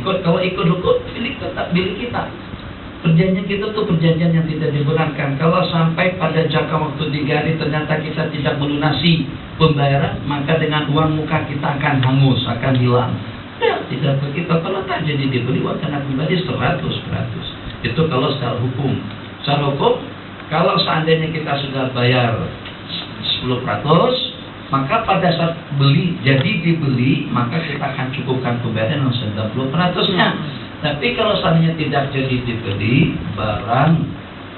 Kalau ikut hukum, milik tetap milik kita. Perjanjian kita tuh perjanjian yang tidak dibenarkan. Kalau sampai pada jangka waktu 3 hari ternyata kita tidak melunasi pembayaran, maka dengan uang muka kita akan hangus, akan hilang. Ya, tidak kita pernah jadi dibeli uang kena kembali 100%. Itu kalau secara hukum. Secara hukum, kalau seandainya kita sudah bayar 10%, maka pada saat beli, jadi dibeli, maka kita akan cukupkan pembayaran 90%-nya. Tapi kalau seandainya tidak jadi dibeli, barang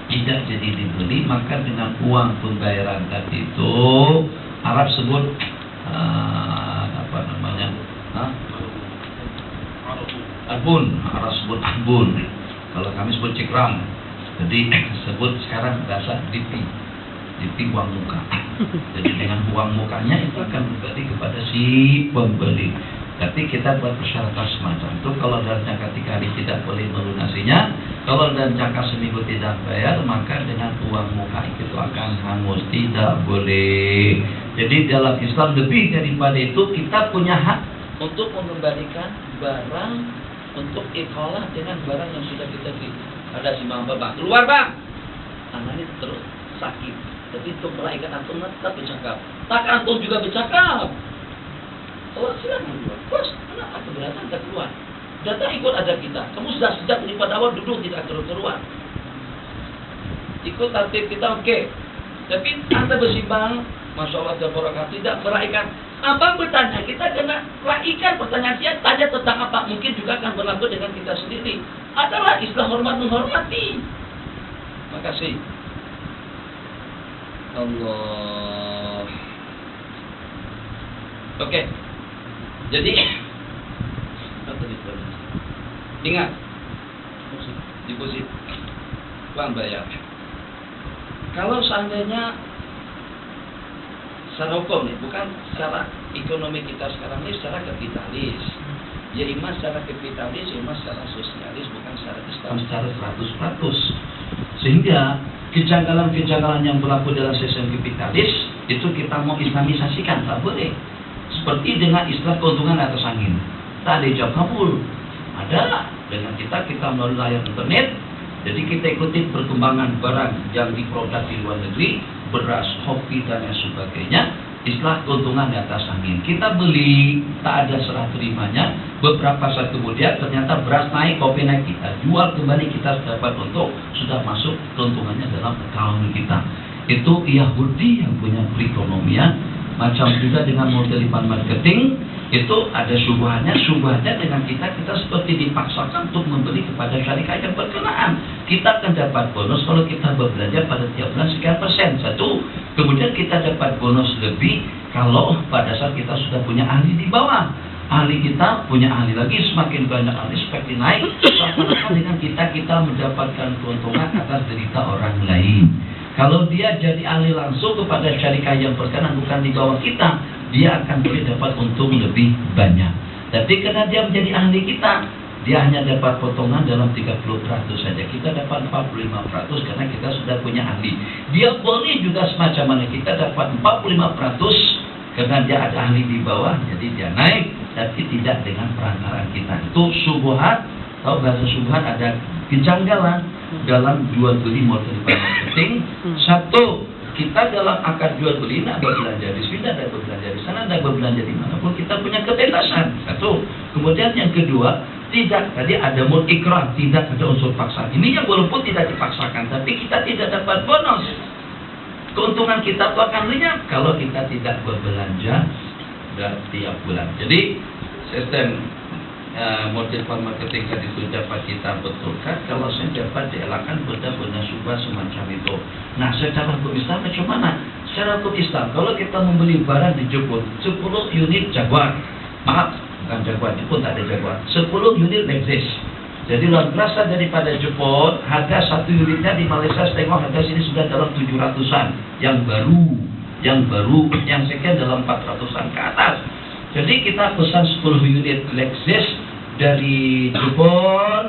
tidak jadi dibeli, maka dengan uang pembayaran tadi itu, Arab sebut arbun, Arab sebut arbun. Kalau kami sebut cikram. Jadi sebut sekarang bahasa dipi uang muka. Jadi dengan uang mukanya itu akan kembali kepada si pembeli. Tapi kita buat persyaratan semacam itu. Kalau dalam jangka 3 hari tidak boleh melunasinya. Kalau dalam jangka seminggu tidak bayar, maka dengan uang muka itu akan hangus. Tidak boleh. Jadi dalam Islam lebih daripada itu, kita punya hak untuk mengembalikan barang, untuk ikhalah dengan barang yang sudah kita beli. Ada si bang, keluar bang. Tangannya terus sakit. Tapi untuk melaikan antum tetap bercakap. Tak antum juga bercakap. Oh silakan keluar. Bos, kenapa keberatan tak keluar? Data ikut ada kita. Kamu sudah sejak pada awal duduk tidak keluar. Ikut tertib kita oke. Tapi anda bersimbang, masya Allah tidak beraikan. Abang bertanya, kita kena raikan pertanyaan dia tanya tentang apa? Mungkin juga akan berlaku dengan kita sendiri. Adalah istilah hormat menghormati. Makasih. Allah. Oke. Jadi ingat deposit uang bayar. Kalau seandainya secara hukum nih, bukan secara ekonomi kita sekarang ini, secara kapitalis. Ya iman secara kapitalis, iman secara sosialis, bukan secara Islam secara 100%. Sehingga kejanggalan-kejanggalan yang berlaku dalam sistem kapitalis itu kita mau islamisasikan, tak boleh. Seperti dengan istilah keuntungan atas angin. Tak ada jawab kabul. Ada dengan kita melalui layar internet. Jadi kita ikuti perkembangan barang yang diproduk di luar negeri, beras, kopi dan yang sebagainya. Istilah keuntungan di atas angin. Kita beli, tak ada serah terimanya. Beberapa saat kemudian ternyata beras naik, kopi naik, kita jual kembali, kita dapat untung, sudah masuk keuntungannya dalam account kita. Itu Yahudi yang punya perekonomian. Macam juga dengan model marketing, itu ada subhannya dengan kita seperti dipaksakan untuk membeli kepada syarikat yang berkenaan. Kita akan dapat bonus kalau kita berbelanja pada tiap bulan sekian persen. Satu, kemudian kita dapat bonus lebih kalau pada saat kita sudah punya ahli di bawah. Ahli kita punya ahli lagi, semakin banyak ahli seperti naik. Sama-sama dengan kita mendapatkan keuntungan atas derita orang lain. Kalau dia jadi ahli langsung kepada syarikat yang berkenan bukan di bawah kita, dia akan boleh dapat untung lebih banyak. Tapi karena dia menjadi ahli kita, dia hanya dapat potongan dalam 30% saja. Kita dapat 45% karena kita sudah punya ahli. Dia boleh juga semacam mana kita dapat 45% karena dia ada ahli di bawah, jadi dia naik, tapi tidak dengan perantaran kita. Itu syubhat, atau bahasa syubhat ada kejanggalan dalam jual beli model marketing. Satu, kita dalam akad jual beli tidak berbelanja di sini, tidak berbelanja di sana, tidak berbelanja di manapun, kita punya kebebasan. Satu. Kemudian yang kedua, tidak tadi ada ikrah, tidak ada unsur paksaan. Ini yang walaupun tidak dipaksakan, tapi kita tidak dapat bonus. Keuntungan kita itu akan lenyap kalau kita tidak berbelanja tiap bulan. Jadi sistem model marketing tadi itu dapat kita betulkan kalau saya dapat dielakkan benda-benda subah semacam itu. Nah, secara hukum Islam macam mana? Secara hukum Islam, kalau kita membeli barang di Jepun 10 unit Jaguar, maaf, bukan Jaguar, Jepun tak ada Jaguar, 10 unit Lexus. Jadi luar biasa daripada Jepun, harga satu unitnya di Malaysia saya tengok harga sini sudah dalam 700-an, yang baru, yang sekian dalam 400-an ke atas. Jadi kita pesan 10 unit Lexus dari Jepun,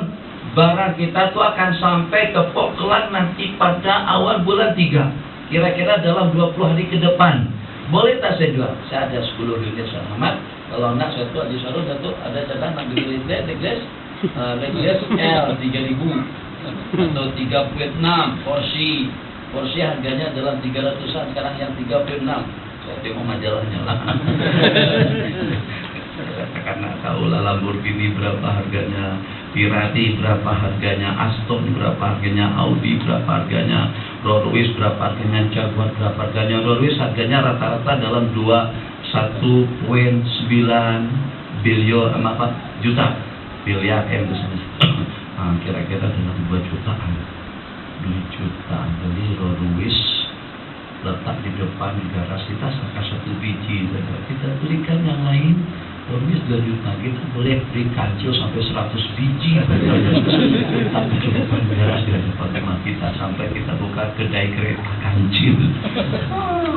barang kita tuh akan sampai ke Poklan nanti pada awal bulan 3. Kira-kira dalam 20 hari ke depan. Boleh tak saya jual? Saya ada 10 unit selamat. Kalau nak satu di Solo, satu ada cadang nak beli Lexus. Lexus L 3000 atau 36 Porsche harganya adalah 300-an, sekarang yang 36. Saya tengok majalahnya lah. Karena tahu lah Lamborghini berapa harganya, Pirati berapa harganya, Aston berapa harganya, Audi berapa harganya, Rolls Royce berapa harganya, Jaguar berapa harganya. Rolls Royce harganya rata-rata dalam 1,9 juta miliar itu saja. Nah, kira-kira dalam 2 jutaan. 2 jutaan beli Rolls Royce, letak di depan di garasi kita, saka 1 biji saja. Kita belikan yang lain Rolls Royce 2 juta, kita boleh beli kancil sampai 100 biji. Tapi depan garasi di depan rumah kita, sampai kita buka kedai kereta kancil.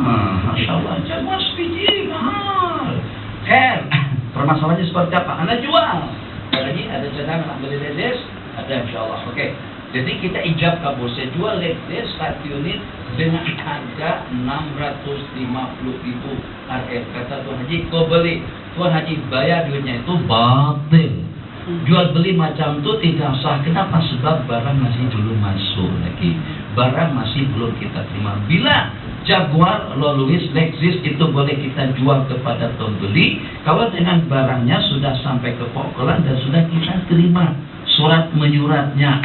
Masya Allah, Jaguar sebiji mahal. Permasalahannya seperti apa? Anda jual. Lagi ada cadangan nak beli Lexus, ada insya Allah. Oke. Jadi kita ijab kabul. Saya jual Lexus 1 unit dengan harga 650.000 RF. Kata Tuan Haji, kau beli. Tuan Haji bayar duitnya itu batil. Jual beli macam itu tidak sah. Kenapa? Sebab barang masih belum masuk lagi. Barang masih belum kita terima. Bila Jaguar, Rolls Royce, Lexus itu boleh kita jual kepada pembeli kalau dengan barangnya sudah sampai ke pokolan dan sudah kita terima surat menyuratnya.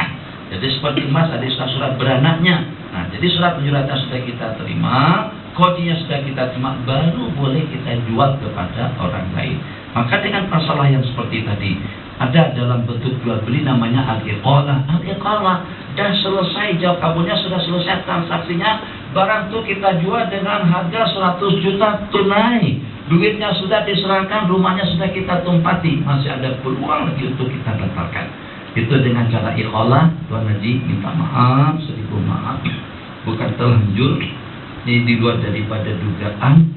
Jadi seperti emas ada surat beranaknya. Nah, jadi surat menyuratnya sudah kita terima, kodenya sudah kita terima, baru boleh kita jual kepada orang lain. Maka dengan masalah yang seperti tadi, ada dalam bentuk jual beli namanya al-iqalah. Al-iqalah dah selesai, jawab kabulnya sudah selesai transaksinya, barang itu kita jual dengan harga 100 juta tunai. Duitnya sudah diserahkan, rumahnya sudah kita tumpati, masih ada peluang lagi untuk kita batalkan. Itu dengan cara iqalah. Tuan Haji minta maaf, 1000 maaf, bukan terlanjur, ini di luar daripada dugaan.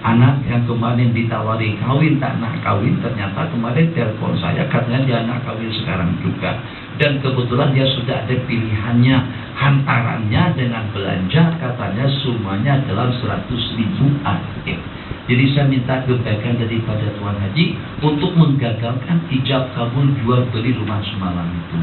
Anak yang kemarin ditawari kawin tak nak kawin, ternyata kemarin telepon saya katanya dia nak kawin sekarang juga. Dan kebetulan dia sudah ada pilihannya, hantarannya dengan belanja katanya semuanya dalam 100.000 RF. Jadi saya minta kebaikan daripada Tuan Haji untuk menggagalkan ijab kabul jual beli rumah semalam itu.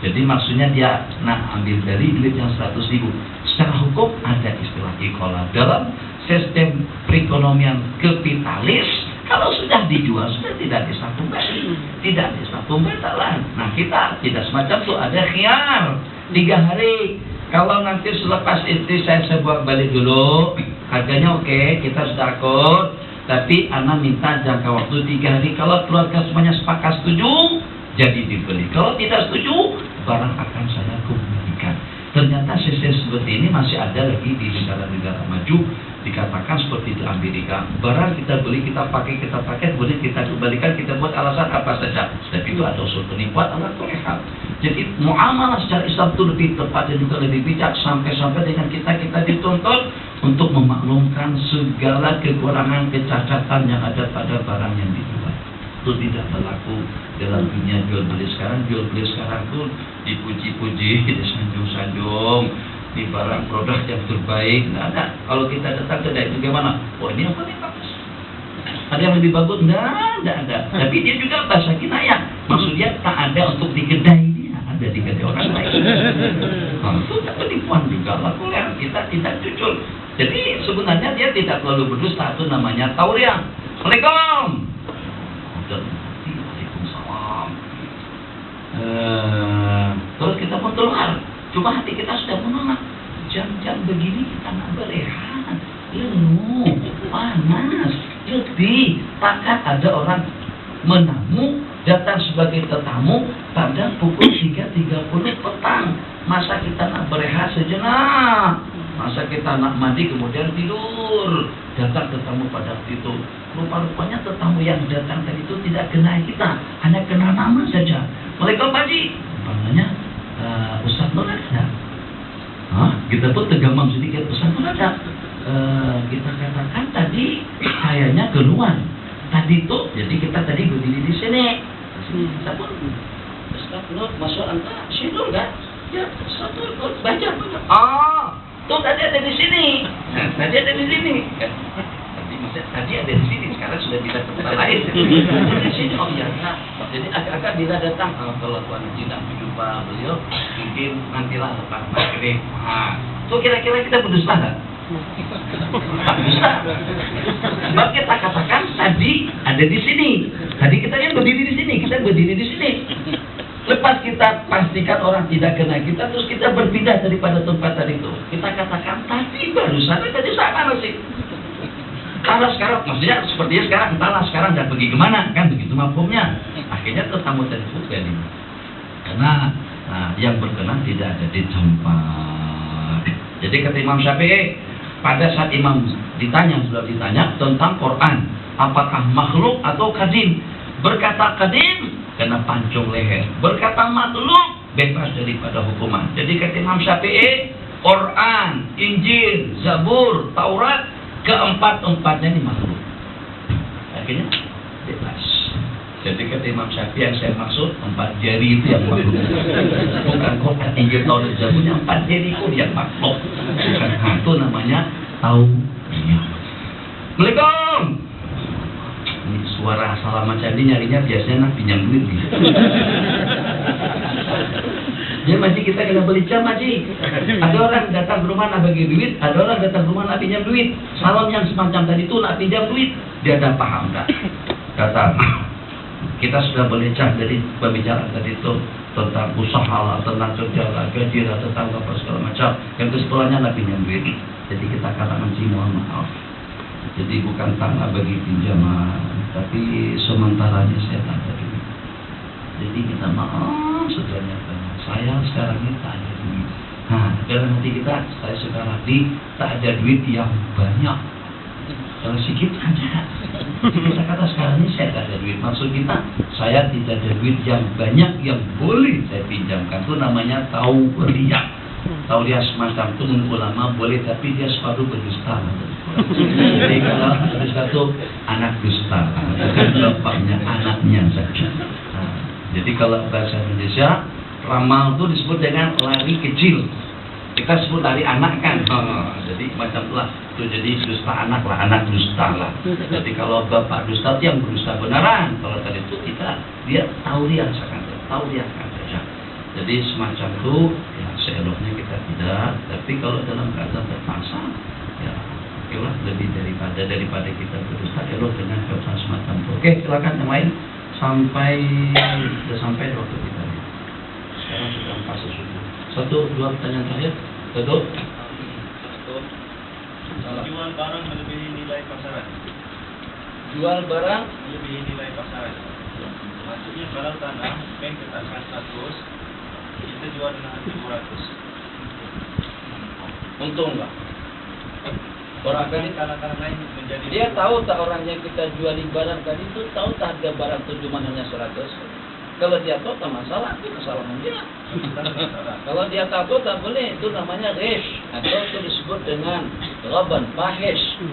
Jadi maksudnya dia nak ambil dari duit yang 100.000. Secara hukum ada istilah iqalah. Dalam sistem perekonomian kapitalis, kalau sudah dijual sudah tidak bisa kembali, tidak bisa pembatalan. Nah, kita tidak semacam itu, ada khiyar 3 hari. Kalau nanti selepas itu saya buat balik dulu, harganya oke, kita sudah akord, tapi anak minta jangka waktu 3 hari. Kalau keluarga semuanya sepakat setuju, jadi dibeli. Kalau tidak setuju, barang akan saya kembalikan. Ternyata sistem seperti ini masih ada lagi di negara-negara maju. Dikatakan seperti di Amerika, barang kita beli, kita pakai, kemudian kita kembalikan, kita buat alasan apa saja. Tapi itu ada usul penipuan, alat kolekal. Jadi muamalah secara Islam itu lebih tepat dan juga lebih bijak, sampai-sampai dengan kita dituntut untuk memaklumkan segala kekurangan, kecacatan yang ada pada barang yang dijual. Itu tidak berlaku dalam dunia jual beli sekarang. Jual beli sekarang tuh dipuji-puji, disanjung-sanjung, di barang produk yang terbaik. Nggak ada. Kalau kita datang ke kedai itu gimana? Oh, ini yang paling bagus. Ada yang lebih bagus? Nggak ada. Tapi dia juga bahasa kinayah. Maksudnya tak ada untuk di kedai dia, ada di kedai orang lain. Nah, itu penipuan juga lah. Kita tidak jujur. Jadi sebenarnya dia tidak terlalu berdusta. Itu namanya tauriah. Assalamualaikum. Waalaikumsalam. Terus kita pun keluar. Cuma hati kita sudah menolak. Jam-jam begini kita nggak berehat, lenguh, panas, letih. Takkan ada orang menamu, datang sebagai tetamu pada pukul 3.30 petang. Masa kita nak berehat sejenak? Masa kita nak mandi kemudian tidur? Datang tetamu pada waktu itu. Rupa-rupanya tetamu yang datang tadi itu tidak kenal kita, hanya kenal nama saja. Waalaikumsalam Pak Haji. Namanya Ustaz Nur ada. Kita pun tergamam sedikit. Ustaz Nur ada. Kita katakan tadi kayaknya keluar. Tadi itu, jadi kita tadi berdiri di sini. Kita pun Ustaz Nur masuk anta sinur kan? Ya, Ustaz Nur baca. Tuh tadi ada di sini. Tadi ada di sini. Tadi ada di sini sekarang. sekarang sudah pindah ke tempat lain. Di sini oh ya, jadi agak-agak bila datang kalau Tuan Haji nak berjumpa beliau, mungkin nantilah lepas maghrib. So kira-kira kita berdusta nggak? Tak dusta. Sebab kita katakan tadi ada di sini. Tadi kita yang berdiri di sini, kita berdiri di sini. Lepas kita pastikan orang tidak kenal kita, terus kita berpindah daripada tempat tadi itu. Kita katakan tadi barusan tadi sama sih. Kalau sekarang, maksudnya sepertinya sekarang, entahlah sekarang dan pergi kemana, kan begitu mafhumnya. Akhirnya tetamu tersebut jadi. Karena yang berkenan tidak ada di tempat. Jadi kata Imam Syafi'i, pada saat Imam sudah ditanya tentang Quran, apakah makhluk atau kadim? Berkata kadim, kena pancung leher. Berkata makhluk, bebas daripada hukuman. Jadi kata Imam Syafi'i, Quran, Injil, Zabur, Taurat, keempat-empatnya ini makhluk. Akhirnya bebas. Jadi kata Imam Syafi'i yang saya maksud 4 jari itu yang makhluk. Bukan Quran, Injil, Taurat, Zabur, yang 4 jari itu yang makhluk. Bukan itu namanya tahu. Assalamualaikum. Ini suara salam macam ini nyarinya biasanya nak pinjam duit nih. Ya Maji, kita kena beli jam Maji. Ada orang datang ke rumah nak bagi duit, ada orang datang ke rumah nak pinjam duit. Salam yang semacam tadi itu nak pinjam duit, dia ada paham tak? Kata, kita sudah beli jam dari pembicaraan tadi itu tentang usaha lah, tentang kerja lah, gaji lah, tentang apa segala macam. Yang kesimpulannya nak pinjam duit. Jadi kita katakan Maji mohon maaf. Jadi bukan tanah bagi pinjaman, tapi sementaranya saya tak ada duit. Jadi kita maaf sebenarnya saya sekarang ini tak ada duit. Dalam hati kita, saya sekarang ini tak ada duit yang banyak. Kalau sedikit ada. Kita kata sekarang ini saya tak ada duit. Maksud kita, saya tidak ada duit yang banyak yang boleh saya pinjamkan. Itu namanya tauriah. Tauriah semacam itu menurut ulama boleh, tapi dia separuh berdusta. Jadi kalau dusta itu anak dusta, bukan bapaknya, anaknya saja. Jadi kalau bahasa Indonesia, ramal itu disebut dengan lari kecil. Kita sebut lari anak kan. Jadi macam itulah. Itu jadi dusta anak lah, anak dusta lah. Jadi kalau bapak dusta itu yang berdusta beneran. Kalau tadi itu kita, dia tauriah saja. Jadi semacam itu, ya seeloknya kita tidak. Tapi kalau dalam keadaan terpaksa, ya okelah, lebih daripada kita berdusta, elok dengan keadaan semacam itu. Oke, silakan yang lain. Sudah sampai waktu kita. Sekarang sudah fase subuh. 1, 2 pertanyaan terakhir. Betul? Jual barang melebihi nilai pasaran. Jual barang melebihi nilai pasaran. Maksudnya kalau tanah bank tetapkan 100, kita jual dengan harga 200. Untung nggak? Orang Ini tanah-tanah lain menjadi. dia tahu tak orang yang kita juali barang tadi itu tahu tak harga barang itu cuma hanya 100. Kalau dia tahu tak masalah, itu kesalahan dia. Kalau dia tahu tak boleh, itu namanya resh atau itu disebut dengan ghaban, fahish.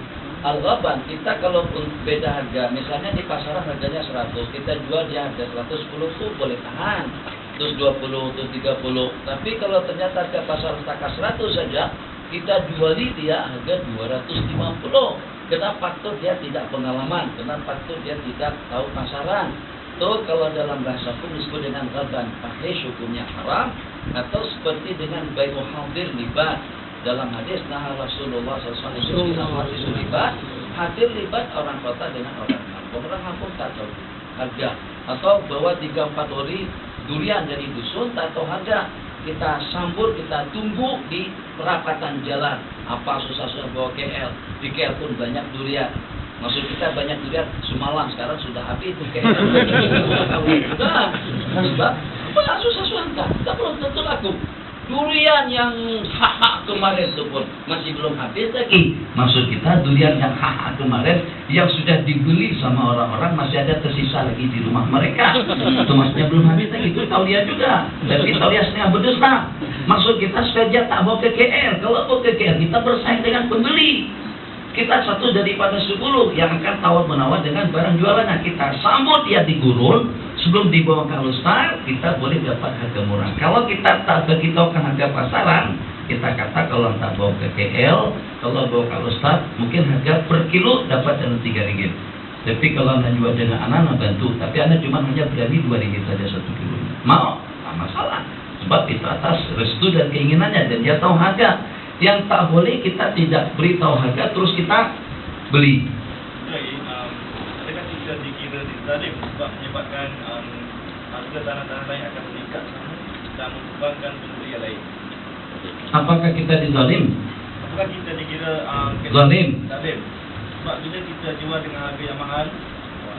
Al-ghaban, kita kalau beda harga, misalnya di pasaran harganya 100, kita jual di harga 110 itu boleh tahan. Terus 20, terus 30. Tapi kalau ternyata harga pasar setakat 100 saja, kita juali dia harga 250. Kenapa? Faktor dia tidak pengalaman, kenapa? Faktor dia tidak tahu pasaran. Itu kalau dalam bahasa pun disebut dengan ghaban, fahish, hukumnya haram. Atau seperti dengan bai'u hadir libat. Dalam hadis nah Rasulullah SAW libat, hadir libat orang kota dengan orang kampung. Orang kampung tak tahu harga. Atau bawa 3-4 ori durian dari dusun tak tahu harga. Kita sambut, kita tunggu di perapatan jalan. Apa susah-susah bawa KL. Di KL pun banyak durian. Maksud kita banyak durian semalam, sekarang sudah habis itu KL. Sudah. Sebab apa susah-susah tak belum tentu laku. Durian yang hak kemarin itu pun masih belum habis lagi. Maksud kita durian yang hak kemarin yang sudah dibeli sama orang-orang masih ada tersisa lagi di rumah mereka. Itu maksudnya belum habis lagi. Itu tauliah juga. Tapi tauliah setengah berdusta. Maksud kita saja tak mau ke KL. Kalau mau ke KL kita bersaing dengan pembeli. Kita satu daripada 10 yang akan tawar-menawar dengan barang jualannya. Kita sambut dia di gurun. Sebelum dibawa ke Al-Ustaz, kita boleh dapat harga murah. Kalau kita tak beritahukan harga pasaran, kita kata kalau tak bawa ke KL, kalau bawa ke Al-Ustaz, mungkin harga per kilo dapat dengan 3 ringgit. Tapi kalau anda jual dengan anak bantu, tapi anda cuma hanya berani 2 ringgit saja 1 kilo. Mau? Tak masalah. Sebab itu atas restu dan keinginannya dan dia tahu harga. Yang tak boleh kita tidak beritahu harga terus kita beli. Lagi, adakah kita dikira zalim sebab menyebabkan harga tanah-tanah lain akan meningkat dan membebankan pembeli yang lain? Apakah kita dizalim? Apakah kita dikira Zalim. zalim? Sebab bila kita jual dengan harga yang mahal,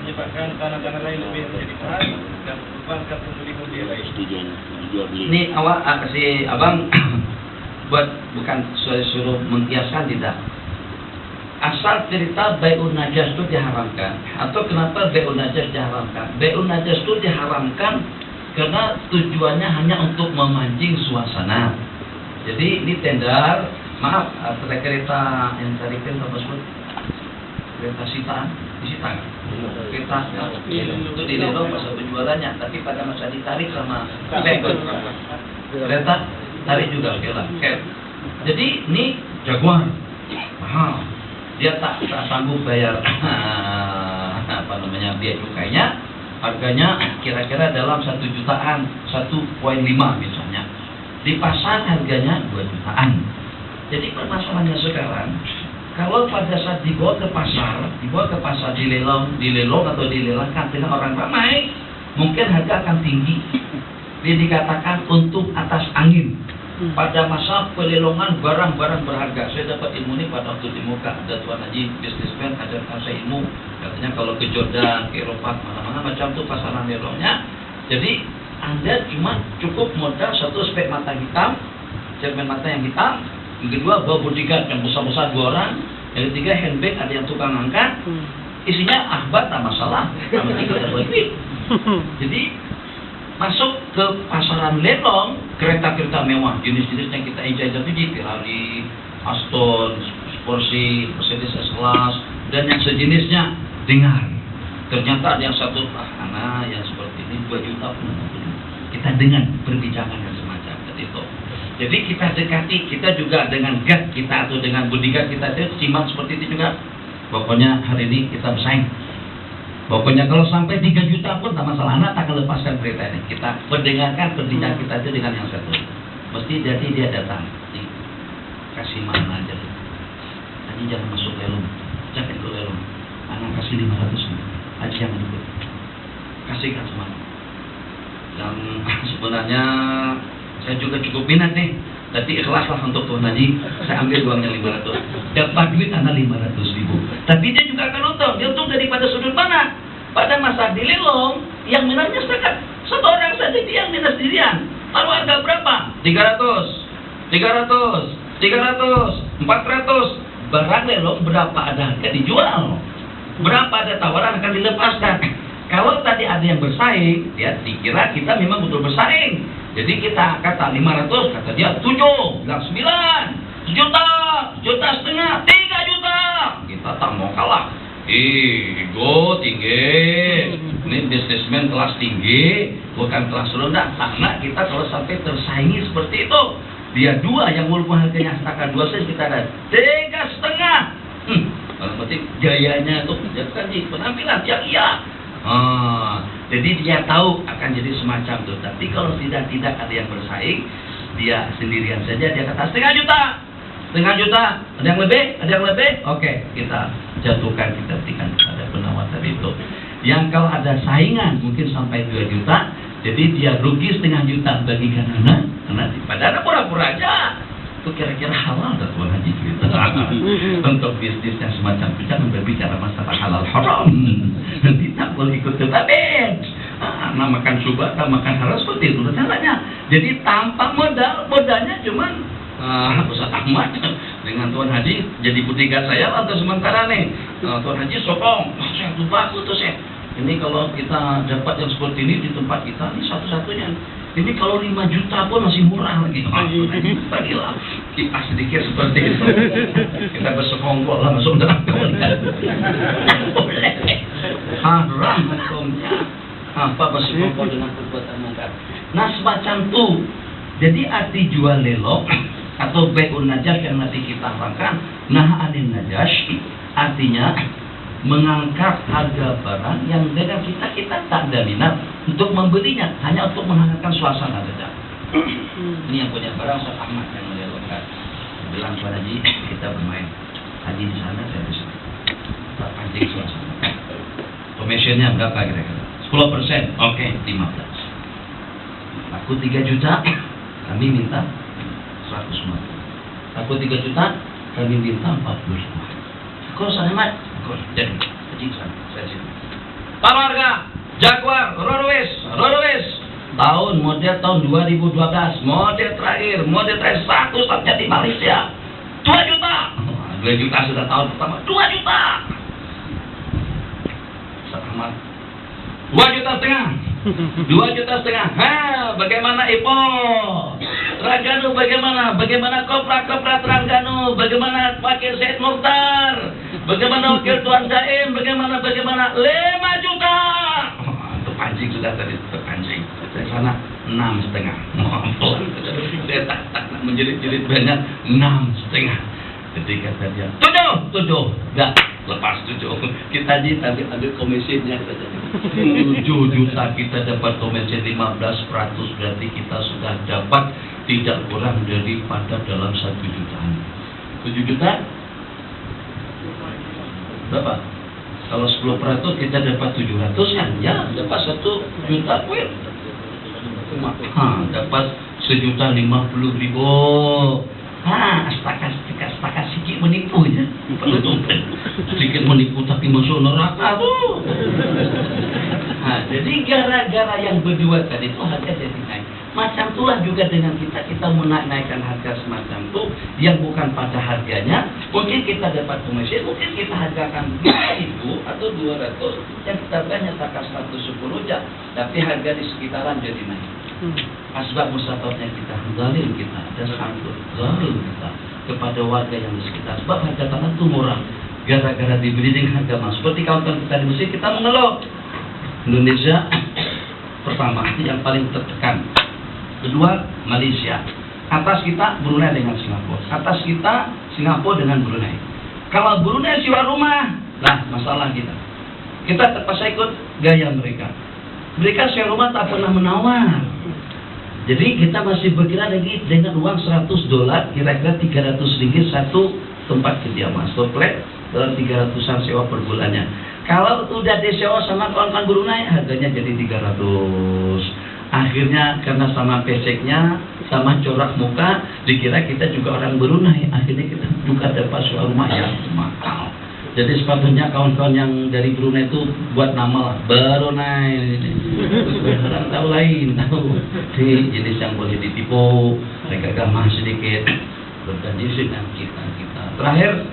menyebabkan tanah-tanah lain lebih menjadi mahal dan membebankan pembeli-pembeli yang lain. Ini awak kasih abang buat bukan suruh mengkiaskan, tidak. Asal cerita bai'un najas itu diharamkan, atau kenapa bai'un najas diharamkan? Bai'un najas itu diharamkan karena tujuannya hanya untuk memancing suasana. Jadi ini tender, maaf, kereta yang tadi kan apa sebut? Kereta sitaan, disita nggak? Kereta itu dilelong masa penjualannya, tapi pada masa ditarik sama bengkel. Kereta tarik juga, oke lah. Jadi ini jaguar mahal, dia tak sanggup bayar apa namanya biaya cukainya, harganya kira-kira dalam 1 jutaan, 1,5 misalnya. Di pasar harganya 2 jutaan. Jadi permasalahannya sekarang, kalau pada saat dibawa ke pasar dilelong atau dilelahkan dengan orang ramai, mungkin harga akan tinggi. Dia dikatakan untuk atas angin. Pada masa pelelongan barang-barang berharga, saya dapat ilmu ini pada waktu di muka. Ada Tuan Haji bisnismen ajarkan saya ilmu. Katanya kalau ke Jordan, ke Eropa, mana-mana macam tuh pasaran lelongnya. Jadi Anda cuma cukup modal 1 spek mata hitam, cermin mata yang hitam. Yang kedua bawa bodyguard yang besar-besar 2 orang. Yang ketiga handbag ada yang tukang angkat. Isinya ahbat tak masalah. Sama 3 dapat duit. Jadi masuk ke pasaran lelong kereta-kereta mewah, jenis-jenis yang kita injak itu Ferrari, Aston, Porsche, Mercedes S-Class dan yang sejenisnya. Dengar, ternyata ada yang satu anak yang seperti ini 2 juta pun kita dengan perbincangan yang semacam itu. Jadi kita dekati, kita juga dengan guard kita atau dengan bodyguard kita itu simak seperti itu juga. Pokoknya hari ini kita bersaing. Pokoknya kalau sampai 3 juta pun tak masalah, anak tak akan lepaskan kereta ini. Kita mendengarkan perbincangan kita itu dengan yang satu. Mesti jadi dia datang, kasih mana aja. Tadi jangan masuk lelong, jangan ikut lelong. Anak kasih 500 aja jangan ikut. Kasihkan semua. Dan sebenarnya saya juga cukup minat nih. Tapi ikhlaslah untuk Tuan Haji, saya ambil uangnya 500. Dapat duit anak 500.000. Tapi dia juga akan untung. Dia untung daripada sudut mana? Pada masa dilelong, yang minatnya sekat 1 orang saja dia yang minat sendirian. Taruh harga berapa? 300, 400. Barang lelong berapa ada harga dijual? Berapa ada tawaran akan dilepaskan? Kalau tadi ada yang bersaing, ya dikira kita memang betul bersaing. Jadi kita kata 500, kata dia 7, bilang 9, juta setengah, 3 juta. Kita tak mau kalah. Ego tinggi. Ini bisnismen kelas tinggi, bukan kelas rendah. Karena kita kalau sampai tersaingi seperti itu, dia 2 yang walaupun harganya setakat 2 sen, kita ada 3,5. Berarti gayanya itu jadi penampilan yang iya. Jadi dia tahu akan jadi semacam itu. Tapi kalau tidak ada yang bersaing, dia sendirian saja, dia kata 0,5 juta, ada yang lebih, oke, kita jatuhkan, kita berikan kepada penawar tadi itu. Yang kalau ada saingan mungkin sampai 2 juta, jadi dia rugi 0,5 juta bagikan anak, karena pada anak pura-pura aja. Itu kira-kira halal tak Tuan Haji gitu. Untuk bisnis yang semacam itu jangan berbicara masalah halal haram. Nanti tak boleh ikut ketabet. Makan subah, makan haram seperti itu caranya. Jadi tanpa modalnya cuman Ustaz Ahmad dengan Tuan Haji jadi bodyguard saya atau sementara nih Tuan Haji sokong, saya lupa aku tuh saya. Ini kalau kita dapat yang seperti ini di tempat kita ini satu-satunya. Ini kalau 5 juta pun masih murah lagi. Bagilah kita sedikit seperti itu. Kita bersekongkol lah masuk neraka. Boleh. Haram hukumnya. Apa bersekongkol dengan perbuatan mungkar? Nah semacam itu. Jadi arti jual lelong atau bai'un najas yang nanti kita terangkan, nah anin najas artinya mengangkat harga barang yang dengan kita tak ada minat untuk membelinya, hanya untuk menghangatkan suasana saja. Ini yang punya barang Ustaz Ahmad yang melelokkan. Bilang kepada Haji, kita bermain. Haji di sana, saya di sini. Tak pancing suasana. Commissionnya berapa kira-kira? 10%, oke, 15. Aku 3 juta, kami minta 150. Aku 3 juta, kami minta 45. Kau Ustaz Ahmad? Kau jadi Haji sana, saya sini. Taruh harga, Jaguar, Rolls-Royce. Model tahun 2012, model terakhir 100 startnya di Malaysia 2 juta. 2 juta sudah tahun pertama, 2 juta. Sama 2 juta setengah. 2 juta setengah. Bagaimana Ipo? Terengganu bagaimana? Bagaimana Kopra Terengganu? Bagaimana Wakil Said Mukhtar? Bagaimana Wakil Tuan Daim? Bagaimana 5 juta. Pancing sudah tadi terpancing. Dari sana 6,5. Saya tak menjerit-jerit banyak 6,5. Ketika dia 7, enggak lepas 7. Kita ambil komisinya saja. 7 juta kita dapat komisi 15%, berarti kita sudah dapat tidak kurang daripada dalam 1 jutaan. 7 juta berapa? Kalau 10% kita dapat 700 kan? Ya, dapat 1 juta kuil. Dapat 1.050.000. Astaga sedikit menipu ya. Sedikit menipu tapi masuk neraka tuh. Jadi gara-gara yang berdua tadi itu harga jadi naik. Macam itulah juga dengan kita menaikkan harga semacam itu yang bukan pada harganya. Mungkin kita dapat komisi, mungkin kita hargakan 2.000 atau 200 yang kita bayar nyatakan 110 aja, tapi harga di sekitaran jadi naik. Asbab musababnya kita zalim kita dan santun zalim kita kepada warga yang di sekitar. Sebab harga tanah itu murah gara-gara dibeli dengan harga mahal. Seperti kawan-kawan kita di Mesir, kita mengeluh. Indonesia pertama yang paling tertekan. Kedua, Malaysia. Atas kita Brunei dengan Singapura. Atas kita Singapura dengan Brunei. Kalau Brunei sewa rumah, nah masalah kita. Kita terpaksa ikut gaya mereka. Mereka sewa rumah tak pernah menawar. Jadi kita masih berkira lagi dengan uang $100, kira-kira 300 ringgit satu tempat kediaman. Flat dalam 300-an sewa per bulannya. Kalau udah disewa sama kawan-kawan Brunei, harganya jadi 300. Akhirnya karena sama peseknya, sama corak muka, dikira kita juga orang Brunei. Akhirnya kita juga dapat sewa rumah yang mahal. Jadi sepatutnya kawan-kawan yang dari Brunei itu buat nama lah, Brunei. Orang tahu lain, tahu. Ini jenis yang boleh ditipu, mereka gamah sedikit, berjanji dengan kita. Terakhir,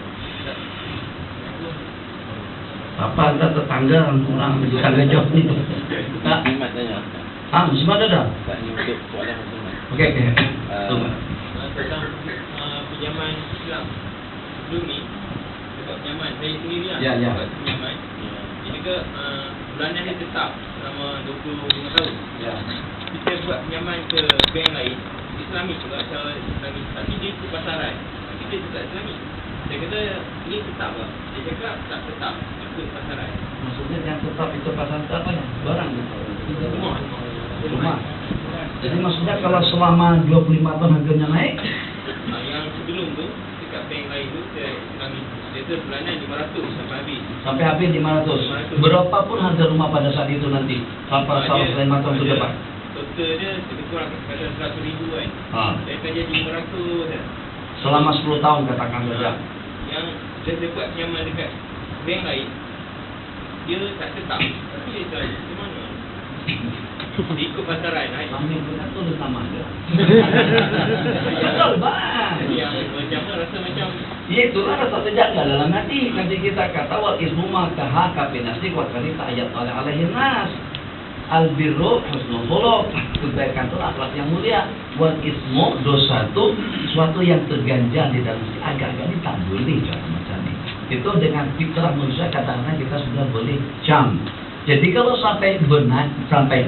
apa ada tetangga orang tetangga jauh nih? Masih ada dah? Oke. Tentang pinjaman Islam sebelum ni, dapat pinjaman saya sendiri lah. Ya. Dapat pinjaman. Ini ke bulanan dia tetap selama 25 tahun. Ya. Kita buat pinjaman ke bank lain, Islami juga, cara Islami. Tapi dia ikut pasaran. Tapi dia tetap Islami. Saya kata, ini tetap lah. Dia cakap tak tetap, ikut pasaran. Maksudnya yang tetap itu pasaran apa ya? Barang. Rumah. Jadi maksudnya kalau selama 25 tahun harganya naik? Yang sebelum tu, dekat bank lain tu, kami dia bulanan 500 sampai habis. Sampai habis 500. Berapapun harga rumah pada saat itu nanti? Sampai 5 tahun ke depan? Total dia lebih kurang kata 100,000 kan. Saya akan jadi 500 kan. Selama 10 tahun katakan saja. Yang dia buat pinjaman dekat bank lain, dia tak tetap. Tapi dia cari di mana? Dia ikut pasaran. Kami punya tu sama dia. Betul bang. Yang macam rasa macam. Ya itulah rasa terjaga dalam hati. Nanti kita kata wal ismu makaha kapinasi wa kanita ayat alaihi nas. Al-birru husnul khuluq. Kebaikan itu akhlak yang mulia. Wal ismu dosa itu suatu yang terganjal di dalam agak-agak ditambuli macam ini. Itu dengan fitrah manusia kadang-kadang kita sudah boleh jam. Jadi kalau sampai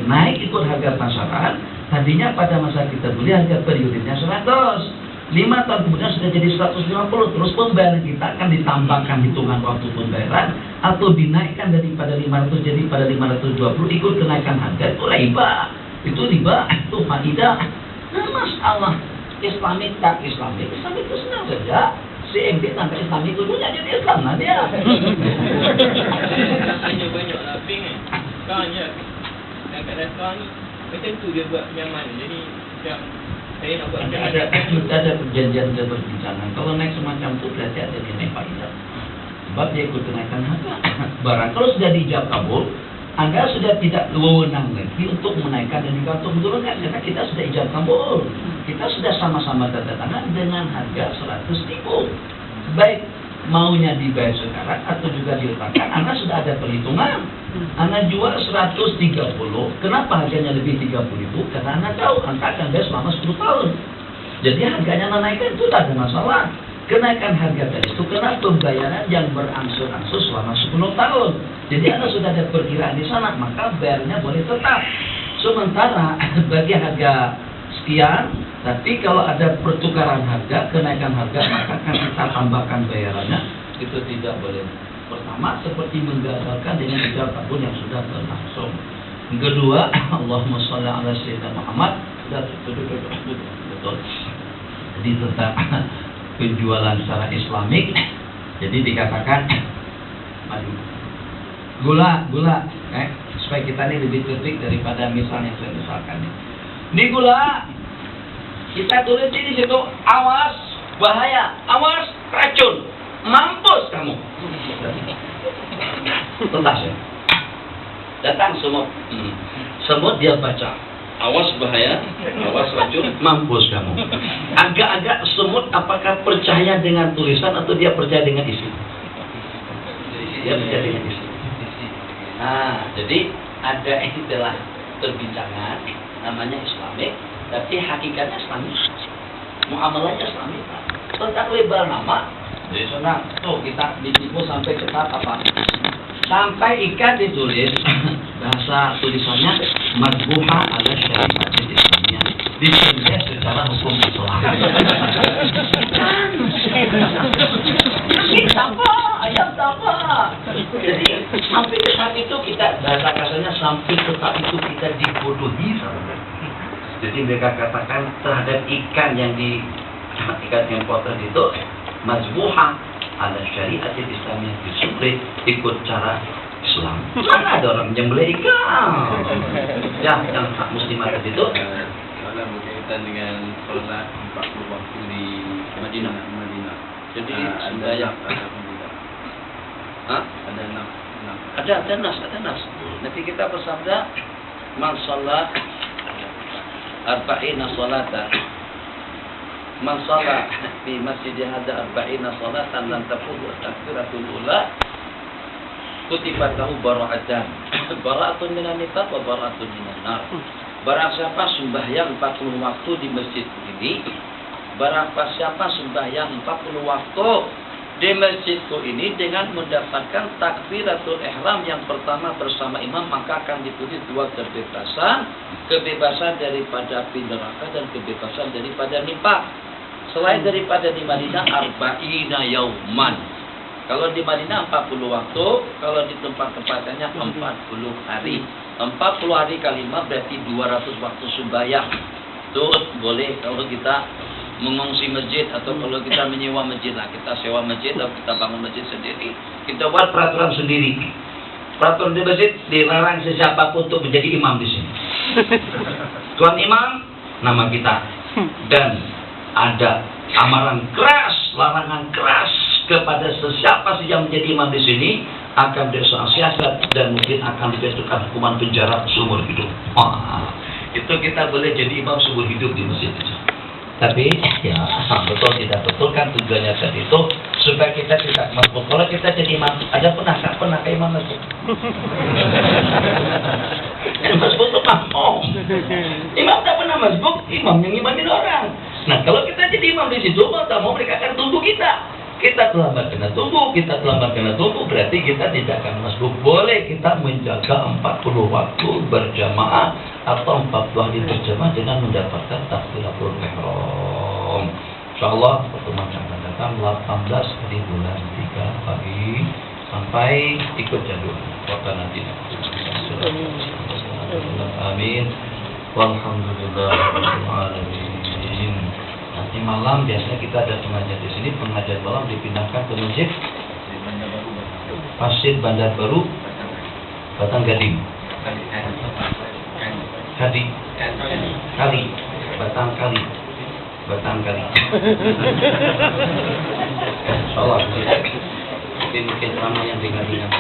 naik ikut harga pasaran, tadinya pada masa kita beli harga periodenya 100. 5 tahun kemudian sudah jadi 150. Terus pembayaran kita akan ditambahkan hitungan waktu pembayaran atau dinaikkan daripada 500 jadi pada 520 ikut kenaikan harga, itu riba. Itu faidah. Nah, masalah Islamik tak Islamik itu senang saja. Si MD sampai Islamik dulunya jadi Islam lah dia. Rasanya banyak lah ping kan. Sekarang je kat restoran ni macam tu dia buat nyaman. Jadi macam saya nak buat ada perjanjian dan perbincangan. Kalau naik semacam itu berarti ada nilai faidah. Sebab dia ikut kenaikan harga barang. Kalau sudah dijawab kabul, Anda sudah tidak wewenang lagi untuk menaikkan dan juga untuk menurunkan, karena kita sudah ijab kabul. Kita sudah sama-sama tanda tangan dengan harga 100.000. Baik maunya dibayar sekarang atau juga diletakkan, Anda sudah ada perhitungan. Anda jual 130, kenapa harganya lebih 30.000? Karena Anda tahu Anda akan bayar selama 10 tahun. Jadi harganya Anda naikkan itu tak ada masalah. Kenaikan harga tadi itu karena pembayaran yang berangsur-angsur selama 10 tahun. Jadi Anda sudah ada perkiraan di sana, maka bayarnya boleh tetap. Sementara bagi harga sekian, tapi kalau ada pertukaran harga, kenaikan harga, maka akan kita tambahkan bayarannya, itu tidak boleh. Pertama, seperti menggagalkan dengan ijab kabul yang sudah berlangsung. Yang kedua, Allahumma sholli ala sayyidina Muhammad, sudah betul. Jadi tentang penjualan secara Islamik, jadi dikatakan gula, supaya kita ini lebih tertib daripada misalnya saya misalkan ini gula, kita tulis di situ awas bahaya, awas racun, mampus kamu. Tuntas ya. Datang semut dia baca awas bahaya, awas racun, mampus kamu. Agak-agak semut apakah percaya dengan tulisan atau dia percaya dengan isi? Dia percaya dengan isi. Nah, jadi ada istilah perbincangan namanya Islamik, tapi hakikatnya Islamik. Muamalahnya Islamik. Tentang lebar nama, jadi senang. Tuh kita ditipu sampai cepat apa? Sampai ikan ditulis bahasa tulisannya madbuha ala syariat Islamiyah, disembelih secara hukum Islam. Ayam apa? Jadi sampai ke saat itu kita bahasa kasarnya sampai ke saat itu kita dibodohi. Jadi mereka katakan terhadap ikan yang potong itu madbuha ala syariat Islamiyah, disembelih ikut cara Islam. Mana ada orang menyembelih ikan? Ya, yang hak muslimat itu soalan berkaitan dengan solat 40 waktu di Madinah. Jadi ada yang ada nas. Nanti kita bersabda man sholat arba'ina sholatan, man sholat di masjid hada arba'ina sholatan lan tafudhu takbiratul ula kutibat lahu bara'atun minan nifaq wa bara'atun minan nar. Barang siapa sembahyang 40 waktu di masjid ini, barang siapa sembahyang 40 waktu di masjidku ini dengan mendapatkan takbiratul ihram yang pertama bersama imam, maka akan ditulis 2 kebebasan daripada api neraka dan kebebasan daripada nifaq. Selain daripada di Madinah arba'ina yauman. Kalau di Madinah 40 waktu, kalau di tempat-tempatnya 40 hari. 40 hari kali 5 berarti 200 waktu sembahyang. Itu boleh kalau kita mengungsi masjid atau kalau kita menyewa masjid lah, kita sewa masjid atau kita bangun masjid sendiri, kita buat peraturan sendiri. Peraturan di masjid dilarang siapapun untuk menjadi imam di sini. Tuan imam nama kita, dan ada amaran keras, larangan keras kepada sesiapa saja yang menjadi imam di sini akan disangsikan dan mungkin akan dijatuhkan hukuman penjara seumur hidup. Wah, itu kita boleh jadi imam seumur hidup di masjid itu. Tapi ya betul tidak betul kan tujuannya tadi itu supaya kita tidak masbuk. Kalau kita jadi imam, ada pernah ke imam masbuk? Masbuk itu makmum. Imam tak pernah masbuk, imam yang imamin orang. Nah kalau kita jadi imam di situ, mau mereka akan tunggu kita. Kita terlambat kena tunggu, berarti kita tidak akan masbuk. Boleh kita menjaga 40 waktu berjamaah atau 40 hari berjamaah dengan mendapatkan takbiratul ihram. Insyaallah pertemuan akan datang 18 di bulan 3 pagi sampai ikut jadwal. Waktu nanti. Amin. Walhamdulillahirobbilalamin. Nanti malam biasanya kita ada pengajian di sini. Pengajian malam dipindahkan ke masjid Masjid Bandar Baru, Batang Gading. Batang Kali. Insyaallah. Mungkin ceramah yang ringan-ringan.